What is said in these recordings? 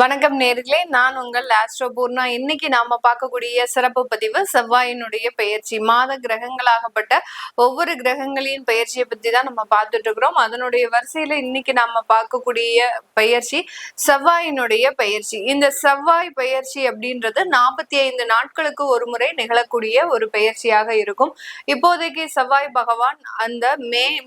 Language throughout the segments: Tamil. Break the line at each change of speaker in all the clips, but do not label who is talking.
வணக்கம் நேர்களே, நான் உங்கள் ஆஸ்ட்ரோ பூர்ணா. இன்னைக்கு நாம பார்க்கக்கூடிய சிறப்பு பதிவு செவ்வாயினுடைய பெயர்ச்சி. மாத கிரகங்களாகப்பட்ட ஒவ்வொரு கிரகங்களின் பெயர்ச்சியை பத்தி தான் நம்ம பார்த்துட்டு இருக்கிறோம். அதனுடைய வரிசையில இன்னைக்கு நாம பார்க்கக்கூடிய பெயர்ச்சி செவ்வாயினுடைய பெயர்ச்சி. இந்த செவ்வாய் பெயர்ச்சி அப்படின்றது 45 நாட்களுக்கு ஒரு முறை நிகழக்கூடிய ஒரு பெயர்ச்சியாக இருக்கும். இப்போதைக்கு செவ்வாய் பகவான் அந்த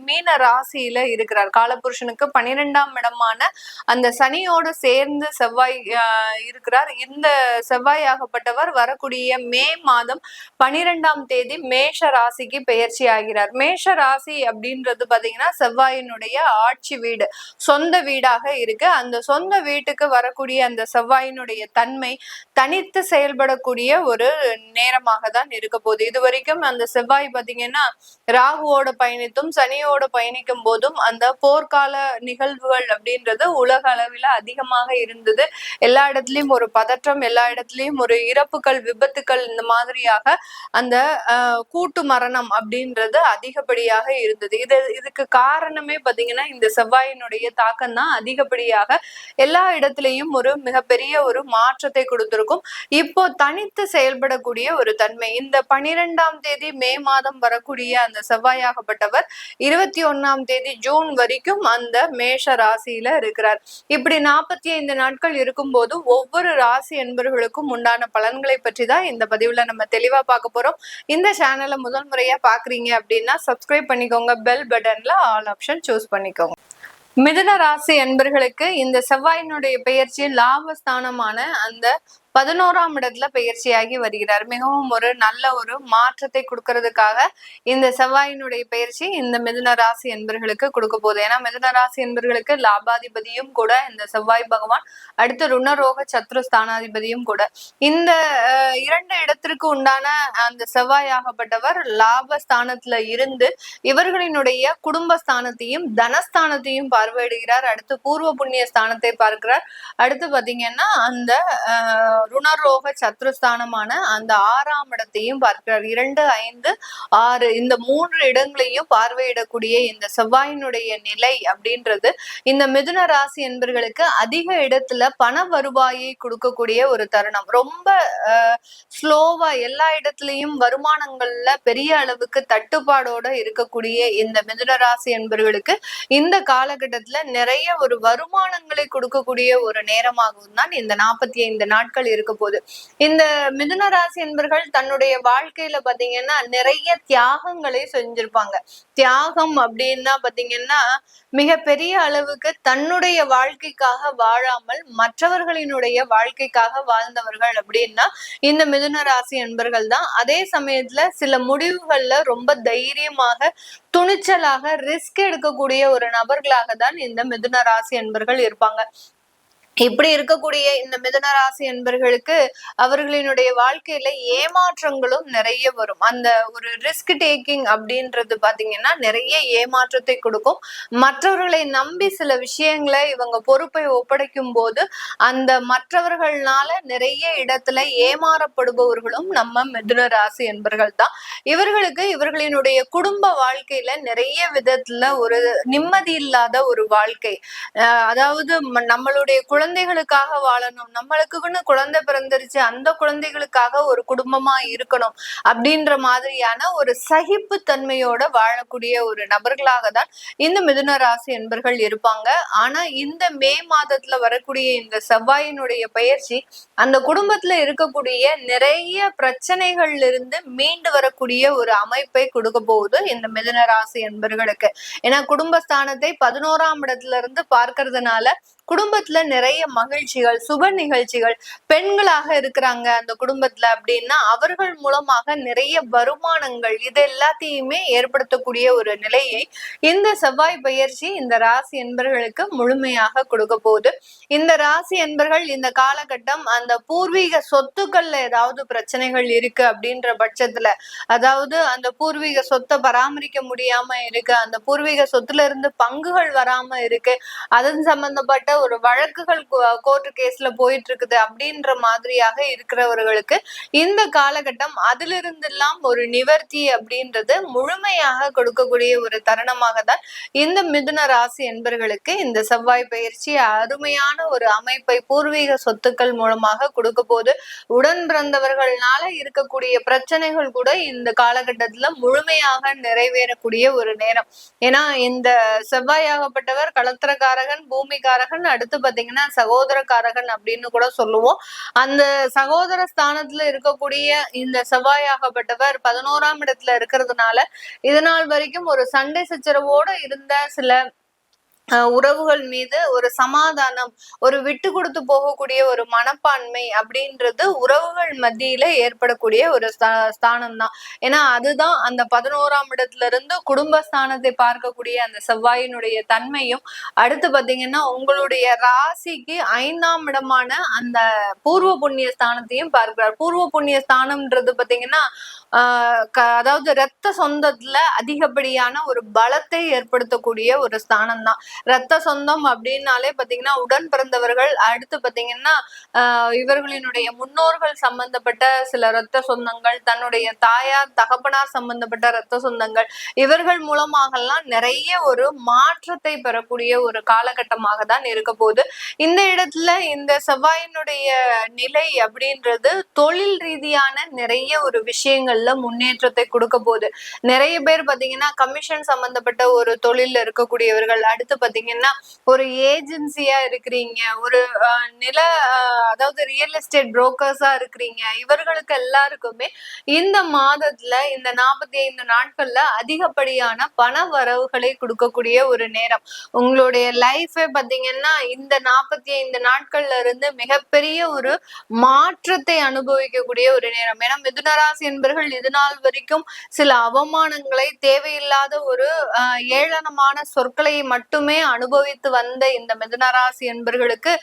மீன ராசியில இருக்கிறார். காலபுருஷனுக்கு 12ஆம் இடமான அந்த சனியோடு சேர்ந்து செவ்வாய் இருக்கிறார். இந்த செவ்வாயாகப்பட்டவர் வரக்கூடிய மே மாதம் 12ஆம் தேதி மேஷ ராசிக்கு பெயர்ச்சி ஆகிறார். மேஷ ராசி அப்படின்றது பாத்தீங்கன்னா செவ்வாயினுடைய ஆட்சி வீடு, சொந்த வீடாக இருக்கு. அந்த சொந்த வீட்டுக்கு வரக்கூடிய அந்த செவ்வாயினுடைய தன்மை தனித்து செயல்படக்கூடிய ஒரு நேரமாக தான் இருக்க போகுது. இது வரைக்கும் அந்த செவ்வாய் பாத்தீங்கன்னா ராகுவோட பயணித்தும் சனியோட பயணிக்கும் போதும் அந்த போர்க்கால நிகழ்வுகள் அப்படின்றது உலக அளவில் அதிகமாக இருந்தது. எல்லா இடத்துலயும் ஒரு பதற்றம், எல்லா இடத்துலயும் ஒரு இறப்புகள், விபத்துக்கள், இந்த மாதிரியாக அந்த கூட்டு மரணம் அப்படின்றது அதிகப்படியாக இருந்தது. இதுக்கு காரணமே பாத்தீங்கன்னா இந்த செவ்வாயினுடைய தாக்கம் தான் அதிகப்படியாக எல்லா இடத்துலயும் ஒரு மிகப்பெரிய ஒரு மாற்றத்தை கொடுத்திருக்கும். இப்போ தனித்து செயல்படக்கூடிய ஒரு தன்மை இந்த 12ஆம் தேதி மே மாதம் வரக்கூடிய அந்த செவ்வாயாகப்பட்டவர் 21ஆம் தேதி ஜூன் வரைக்கும் அந்த மேஷ ராசியில இருக்கிறார். இப்படி 45 நாட்கள் இருக்கும்போது ஒவ்வொரு ராசி என்பவர்களுக்கும் உண்டான பலன்களை பற்றி தான் இந்த பதிவுல நம்ம தெளிவா பார்க்க போறோம். இந்த சேனலை முதல் முறையா பாக்குறீங்க அப்படின்னா சப்ஸ்கிரைப் பண்ணிக்கோங்க, பெல் பட்டன்ல ஆல் ஆப்ஷன் சூஸ் பண்ணிக்கோங்க. மிதுன ராசி என்பர்களுக்கு இந்த செவ்வாயினுடைய பெயர்ச்சி லாபஸ்தானமான அந்த 11ஆம் இடத்துல பெயர்ச்சியாகி வருகிறார். மிகவும் ஒரு நல்ல ஒரு மாற்றத்தை கொடுக்கறதுக்காக இந்த செவ்வாயினுடைய பெயர்ச்சி இந்த மிதுன ராசி என்பர்களுக்கு கொடுக்க போகுது. ஏன்னா மிதுன ராசி என்பர்களுக்கு லாபாதிபதியும் கூட இந்த செவ்வாய் பகவான், அடுத்து ருணரோக சத்ரு ஸ்தானாதிபதியும் கூட. இந்த 2 இடத்திற்கு உண்டான அந்த செவ்வாயாகப்பட்டவர் லாபஸ்தானத்துல இருந்து இவர்களினுடைய குடும்பஸ்தானத்தையும் தனஸ்தானத்தையும் பார்வையிடுகிறார். அடுத்து பூர்வ புண்ணிய ஸ்தானத்தை பார்க்கிறார். அடுத்து பாத்தீங்கன்னா அந்த ருணரோக சத்ருஸ்தானமான அந்த 6ஆம் இடத்தையும் பார்க்கிறார். 2, 5, 6 இந்த 3 இடங்களையும் பார்வையிடக்கூடிய இந்த செவ்வாயினுடைய நிலை அப்படின்றது இந்த மிதுன ராசி என்பர்களுக்கு அதிக இடத்துல பண வருவாயை கொடுக்கக்கூடிய ஒரு தருணம். ரொம்ப ஸ்லோவா எல்லா இடத்துலயும் வருமானங்கள்ல பெரிய அளவுக்கு தட்டுப்பாடோட இருக்கக்கூடிய இந்த மிதுன ராசி என்பர்களுக்கு இந்த காலகட்டத்துல நிறைய ஒரு வருமானங்களை கொடுக்கக்கூடிய ஒரு நேரமாகவும் தான் இந்த 45 நாட்கள் இருக்க போகுது. இந்த மிதுன ராசி என்பர்கள் தன்னுடைய வாழ்க்கையில பாத்தீங்கன்னா நிறைய தியாகங்களை செஞ்சிருப்பாங்க. தியாகம் அப்படின்னா பாத்தீங்கன்னா மிக பெரிய அளவுக்கு தன்னுடைய வாழ்க்கைக்காக வாழாமல் மற்றவர்களினுடைய வாழ்க்கைக்காக வாழ்ந்தவர்கள் அப்படின்னா இந்த மிதுன ராசி என்பர்கள் தான். அதே சமயத்துல சில முடிவுகள்ல ரொம்ப தைரியமாக துணிச்சலாக ரிஸ்க் எடுக்கக்கூடிய ஒரு நபர்களாக தான் இந்த மிதுன ராசி என்பர்கள் இருப்பாங்க. இப்படி இருக்கக்கூடிய இந்த மிதுன ராசி என்பர்களுக்கு அவர்களினுடைய வாழ்க்கையில ஏமாற்றங்களும் நிறைய வரும். அந்த ஒரு ரிஸ்க் டேக்கிங் அப்படின்றது பாத்தீங்கன்னா நிறைய ஏமாற்றத்தை கொடுக்கும். மற்றவர்களை நம்பி சில விஷயங்களை இவங்க பொறுப்பை ஒப்படைக்கும் போது அந்த மற்றவர்களால நிறைய இடத்துல ஏமாறப்படுபவர்களும் நம்ம மிதுன ராசி என்பர்கள் தான். இவர்களுக்கு இவர்களினுடைய குடும்ப வாழ்க்கையில நிறைய விதத்துல ஒரு நிம்மதி இல்லாத ஒரு வாழ்க்கை, அதாவது நம்மளுடைய குழந்தைகளுக்காக வாழணும், நம்மளுக்குன்னு குழந்தை பிறந்துருச்சு, அந்த குழந்தைகளுக்காக ஒரு குடும்பமா இருக்கணும் அப்படின்ற மாதிரியான ஒரு சகிப்பு தன்மையோட வாழக்கூடிய ஒரு நபர்களாக தான் இந்த மிதுன ராசி என்பர்கள் இருப்பாங்க. ஆனா இந்த மே மாதத்துல வரக்கூடிய இந்த செவ்வாயினுடைய பெயர்ச்சி அந்த குடும்பத்துல இருக்கக்கூடிய நிறைய பிரச்சனைகள்ல இருந்து மீண்டு வரக்கூடிய ஒரு அமைப்பை கொடுக்க போகுது இந்த மிதுன ராசி என்பர்களுக்கு. ஏன்னா குடும்பஸ்தானத்தை 11ஆம் இடத்துல இருந்து பார்க்கறதுனால குடும்பத்துல நிறைய மகிழ்ச்சிகள், சுப நிகழ்ச்சிகள், பெண்களாக இருக்கிறாங்க அந்த குடும்பத்துல அப்படின்னா அவர்கள் மூலமாக நிறைய வருமானங்கள், இது எல்லாத்தையுமே ஏற்படுத்தக்கூடிய ஒரு நிலையை இந்த செவ்வாய் பெயர்ச்சி இந்த ராசி என்பர்களுக்கு முழுமையாக கொடுக்க போகுது. இந்த ராசி என்பர்கள் இந்த காலகட்டம் அந்த பூர்வீக சொத்துக்கள்ல ஏதாவது பிரச்சனைகள் இருக்கு அப்படின்ற பட்சத்துல, அதாவது அந்த பூர்வீக சொத்தை பராமரிக்க முடியாம இருக்கு, அந்த பூர்வீக சொத்துல இருந்து பங்குகள் வராம இருக்கு, அதன் சம்பந்தப்பட்ட ஒரு வழக்குகள் கோர்ட்டு கேஸ்ல போயிட்டு இருக்குது அப்படின்ற மாதிரியாக இருக்கிறவர்களுக்கு இந்த காலகட்டம் அதிலிருந்து எல்லாம் ஒரு நிவர்த்தி அப்படின்றது முழுமையாக கொடுக்கக்கூடிய ஒரு தருணமாக தான் இந்த மிதுன ராசி என்பர்களுக்கு இந்த செவ்வாய் பயிற்சி அருமையான ஒரு அமைப்பை பூர்வீக சொத்துக்கள் மூலமாக கொடுக்க போது. உடன் பிறந்தவர்களால இருக்கக்கூடிய பிரச்சனைகள் கூட இந்த காலகட்டத்துல முழுமையாக நிறைவேறக்கூடிய ஒரு நேரம். ஏன்னா இந்த செவ்வாயாகப்பட்டவர் களத்திரக்காரகன், பூமிக்காரகன், அடுத்து பாத்தீங்கன்னா சகோதரக்காரகன் அப்படின்னு கூட சொல்லுவோம். அந்த சகோதர ஸ்தானத்துல இருக்கக்கூடிய இந்த செவ்வாயாகப்பட்டவர் 11ஆம் இடத்துல இருக்கிறதுனால இதனால் வரைக்கும் ஒரு சண்டை சச்சரவோட இருந்த சில உறவுகள் மீது ஒரு சமாதானம், ஒரு விட்டு கொடுத்து போகக்கூடிய ஒரு மனப்பான்மை அப்படின்றது உறவுகள் மத்தியில ஏற்படக்கூடிய ஒரு ஸ்தானம் தான். ஏன்னா அதுதான் அந்த 11ஆம் இடத்துல இருந்து குடும்பஸ்தானத்தை பார்க்கக்கூடிய அந்த செவ்வாயினுடைய தன்மையும், அடுத்து பாத்தீங்கன்னா உங்களுடைய ராசிக்கு 5ஆம் இடமான அந்த பூர்வ புண்ணிய ஸ்தானத்தையும் பார்க்கிறார். பூர்வ புண்ணிய ஸ்தானம்ன்றது பாத்தீங்கன்னா அதாவது இரத்த சொந்தத்துல அதிகப்படியான ஒரு பலத்தை ஏற்படுத்தக்கூடிய ஒரு ஸ்தானம் தான். இரத்த சொந்தம் அப்படின்னாலே பாத்தீங்கன்னா உடன் பிறந்தவர்கள், அடுத்து பாத்தீங்கன்னா இவர்களினுடைய முன்னோர்கள் சம்பந்தப்பட்ட சில இரத்த சொந்தங்கள், தன்னுடைய தாயார் தகப்பனார் சம்பந்தப்பட்ட இரத்த சொந்தங்கள், இவர்கள் மூலமாகலாம் நிறைய ஒரு மாற்றத்தை பெறக்கூடிய ஒரு காலகட்டமாக தான் இருக்க போகுது. இந்த இடத்துல இந்த செவ்வாயினுடைய நிலை அப்படின்றது தொழில் ரீதியான நிறைய ஒரு விஷயங்கள்ல முன்னேற்றத்தை கொடுக்க போகுது. நிறைய பேர் பாத்தீங்கன்னா கமிஷன் சம்பந்தப்பட்ட ஒரு தொழில இருக்கக்கூடியவர்கள், அடுத்து பாத்தீங்கன்னா ஒரு ஏஜென்சியா இருக்கிறீங்க, ஒரு நில அதாவது ரியல் எஸ்டேட் புரோக்கர்ஸா இருக்கிறீங்க, இவர்களுக்கு எல்லாருக்குமே இந்த மாதத்துல இந்த 45 நாட்கள்ல அதிகப்படியான பண வரவுகளை கொடுக்கக்கூடிய ஒரு நேரம். உங்களுடைய லைஃபே பாத்தீங்கன்னா இந்த 45 நாட்கள்ல இருந்து மிகப்பெரிய ஒரு மாற்றத்தை அனுபவிக்கக்கூடிய ஒரு நேரம். ஏன்னா மிதுனராசி என்பவர்கள் இது நாள் வரைக்கும் சில அவமானங்களை, தேவையில்லாத ஒரு ஏளனமான சொற்களை மட்டுமே அனுபவித்து வந்த இந்த மிதுனராசி என்பவர்களுக்கு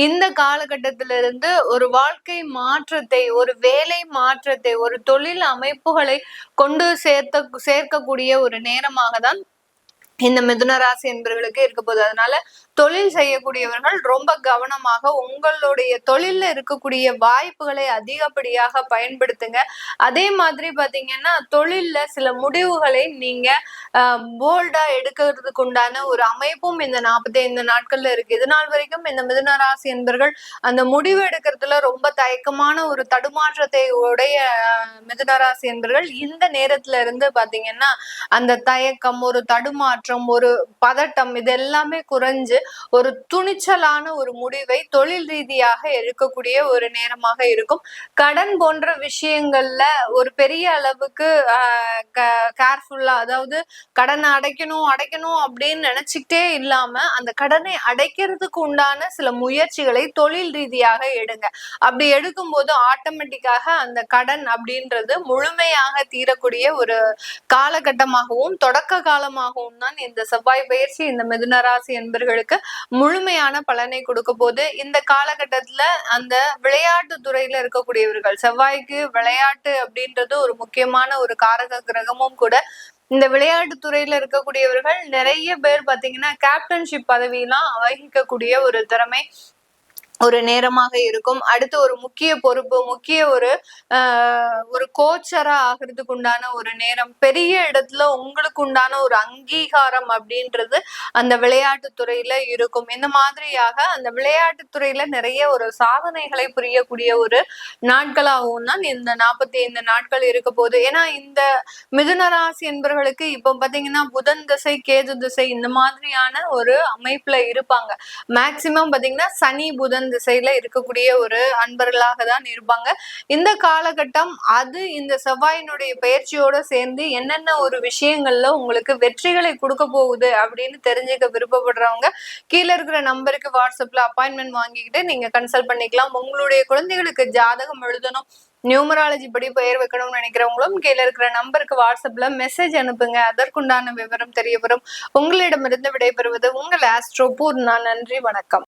இந்த காலகட்டத்திலிருந்து ஒரு வாழ்க்கை மாற்றத்தை, ஒரு வேலை மாற்றத்தை, ஒரு தொழில் அமைப்புகளை கொண்டு சேர்க்கக்கூடிய ஒரு நேரமாக தான் இந்த மிதுன ராசி என்பவர்களுக்கு இருக்க போகுது. அதனால தொழில் செய்யக்கூடியவர்கள் ரொம்ப கவனமாக உங்களுடைய தொழில்ல இருக்கக்கூடிய வாய்ப்புகளை அதிகப்படியாக பயன்படுத்துங்க. அதே மாதிரி பாத்தீங்கன்னா தொழில்ல சில முடிவுகளை நீங்க போல்டா எடுக்கிறதுக்கு உண்டான ஒரு அமைப்பும் இந்த 45 நாட்கள்ல இருக்கு. இது நாள் வரைக்கும் இந்த மிதுன ராசி என்பவர்கள் அந்த முடிவு எடுக்கிறதுல ரொம்ப தயக்கமான ஒரு தடுமாற்றத்தை உடைய மிதுன ராசி என்பவர்கள் இந்த நேரத்துல இருந்து பாத்தீங்கன்னா அந்த தயக்கம், ஒரு தடுமாற்றம், ஒரு பதட்டம், இது எல்லாமே குறைஞ்சு ஒரு துணிச்சலான ஒரு முடிவை தொழில் ரீதியாக எடுக்கக்கூடிய ஒரு நேரமாக இருக்கும். கடன் போன்ற விஷயங்கள்ல ஒரு பெரிய அளவுக்கு கேர்ஃபுல்லா, அதாவது கடனை அடைக்கணும் அப்படின்னு நினைச்சுக்கிட்டே இல்லாம அந்த கடனை அடைக்கிறதுக்கு உண்டான சில முயற்சிகளை தொழில் ரீதியாக எடுங்க. அப்படி எடுக்கும் போது ஆட்டோமேட்டிக்காக அந்த கடன் அப்படின்றது முழுமையாக தீரக்கூடிய ஒரு காலகட்டமாகவும் தொடக்க காலமாகவும் தான் இந்த செவ்வாய் பயிற்சி இந்த மிதுன ராசி என்பவர்களுக்கு முழுமையான பலனை கொடுக்க போது. இந்த காலகட்டத்துல அந்த விளையாட்டு துறையில இருக்கக்கூடியவர்கள், செவ்வாய்க்கு விளையாட்டு அப்படின்றது ஒரு முக்கியமான ஒரு காரக கிரகமும் கூட. இந்த விளையாட்டு துறையில இருக்கக்கூடியவர்கள் நிறைய பேர் பாத்தீங்கன்னா கேப்டன்ஷிப் பதவியெல்லாம் வகிக்கக்கூடிய ஒரு திறமை ஒரு நேரமாக இருக்கும். அடுத்து ஒரு முக்கிய பொறுப்பு, முக்கிய ஒரு கோச்சரா ஆகிறதுக்கு உண்டான ஒரு நேரம், பெரிய இடத்துல உங்களுக்கு உண்டான ஒரு அங்கீகாரம் அப்படின்றது அந்த விளையாட்டு துறையில இருக்கும். இந்த மாதிரியாக அந்த விளையாட்டு துறையில நிறைய ஒரு சாதனைகளை புரியக்கூடிய ஒரு நாட்களாகவும் தான் இந்த 45 நாட்கள் இருக்க போகுது. ஏன்னா இந்த மிதுன ராசி என்பவர்களுக்கு இப்ப பாத்தீங்கன்னா புதன் திசை, கேது திசை இந்த மாதிரியான ஒரு அமைப்புல இருப்பாங்க. மேக்சிமம் பாத்தீங்கன்னா சனி புதன் திசையில இருக்கக்கூடிய ஒரு அன்பர்களாக தான் இருப்பாங்க. இந்த காலகட்டம் அது இந்த செவ்வாயினுடைய பயிற்சியோட சேர்ந்து என்னென்ன ஒரு விஷயங்கள்ல உங்களுக்கு வெற்றிகளை கொடுக்க போகுது அப்படின்னு தெரிஞ்சுக்க விருப்பப்படுறவங்க கீழே இருக்கிற நம்பருக்கு வாட்ஸ்அப்ல அப்பாயின்மெண்ட் வாங்கிக்கிட்டு நீங்க கன்சல்ட் பண்ணிக்கலாம். உங்களுடைய குழந்தைகளுக்கு ஜாதகம் எழுதணும், நியூமராலஜி படி பெயர் வைக்கணும்னு நினைக்கிறவங்களும் கீழே இருக்கிற நம்பருக்கு வாட்ஸ்அப்ல மெசேஜ் அனுப்புங்க. அதற்குண்டான விவரம் தெரிய வரும். உங்களிடமிருந்து விடைபெறுவது உங்கள் ஆஸ்ட்ரோ பூர்ணா. நன்றி, வணக்கம்.